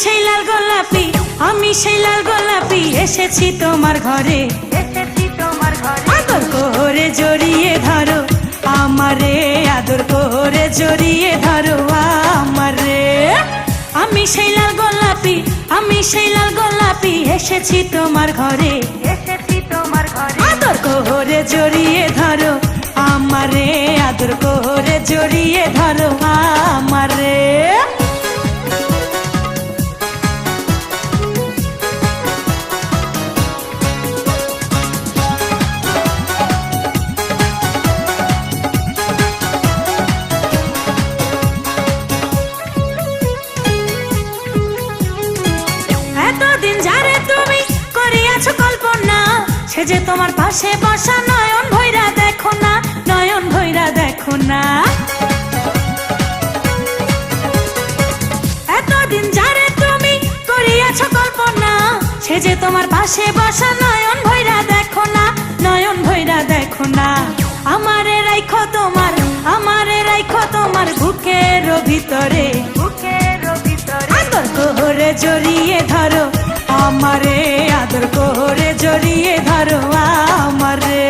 সেই লাল গোলাপি, আমি সেই লাল গোলাপি, এসেছি তোমার ঘরে, এসেছি তোমার ঘরে। আদর করে জড়িয়ে ধরো আমারে, আদর করে জড়িয়ে ধরো আমারে। আমি সেই লাল গোলাপি, আমি সেই লাল গোলাপি, এসেছি তোমার ঘরে, এসেছি তোমার ঘরে। আদর করে জড়িয়ে ধরো আমারে, আদর করে জড়িয়ে ধরো আমারে। এতদিন যারে তুমি করিয়াছো কল্পনা, সে যে তোমার পাশে বসা, নয়ন ভৈরা দেখো না, নয়ন ভৈরা দেখো না। এতদিন যারে তুমি করিয়াছো কল্পনা, সে যে তোমার পাশে বসা, নয়ন ভৈরা দেখো না, নয়ন ভৈরা দেখো না। আমারে রাইখো তোমার, আমারে রাইখো তোমার বুকের ভিতরে, বুকের ভিতরে। আদর করে জড়িয়ে ধরো আমারে, আদর করে জড়িয়ে ধরো আমারে।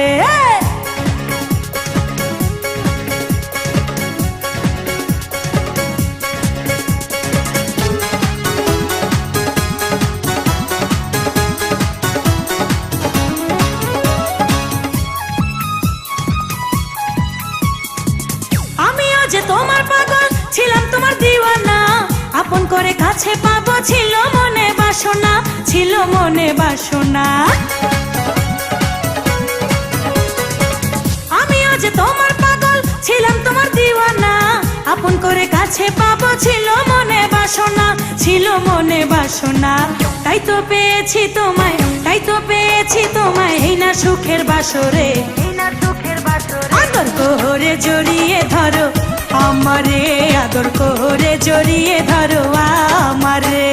আমিও যে তোমার পাগল ছিলাম, তোমার দিওয়ানা, আপন করে কাছে পাবো ছিল মনে বাসনা, ছিল মনে বাসনা। আমিও যে তোমার পাগল ছিলাম, তোমার দিওয়ানা, আপন করে কাছে পাবো ছিল মনে বাসনা, ছিল মনে বাসনা। তাই তো পেয়েছি তোমায়, তাই তো পেয়েছি তোমায়, এই না সুখের বাসরে, এই না সুখের বাসরে। আদর করে জড়িয়ে ধরো আমারে, আদর করে জড়িয়ে ধরো আমারে।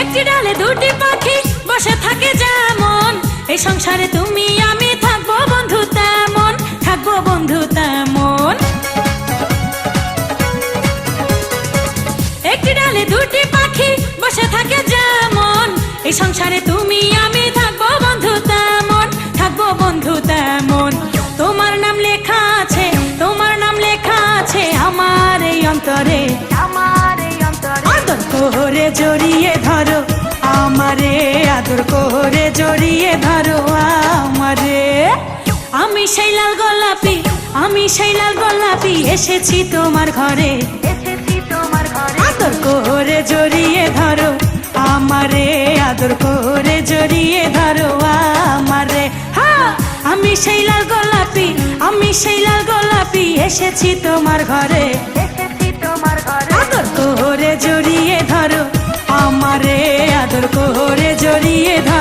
একটি ডালে দুটি পাখি বসে থাকে যেমন, এই সংসারে তুমি আমি থাকবো বন্ধু তেমন, থাকবো বন্ধু তেমন। একটি ডালে দুটি পাখি বসে থাকে যেমন, এই সংসারে তুমি আমি থাকবো বন্ধু তেমন, থাকবো বন্ধু তেমন। তোমার নাম লেখা আছে, তোমার নাম লেখা আছে আমার এই অন্তরে, আমার এই অন্তরে। আদর করে জড়িয়ে ধরো আমারে, আদর করে জড়িয়ে ধরো আমারে। আমি সেই লাল গোলাপি, আমি সেই লাল গোলাপি, এসেছি তোমার ঘরে, এসেছি তোমার ঘরে। আদর করে জড়িয়ে ধরো আমারে, আদর করে জড়িয়ে ধরো আমারে। হ্যাঁ, আমি সেই লাল গোলাপি, আমি সেই লাল গোলাপি, এসেছি তোমার ঘরে, এসেছি তোমার ঘরে। আদর করে জড়িয়ে ধরো আমারে, আদর করে জড়িয়ে ধরো।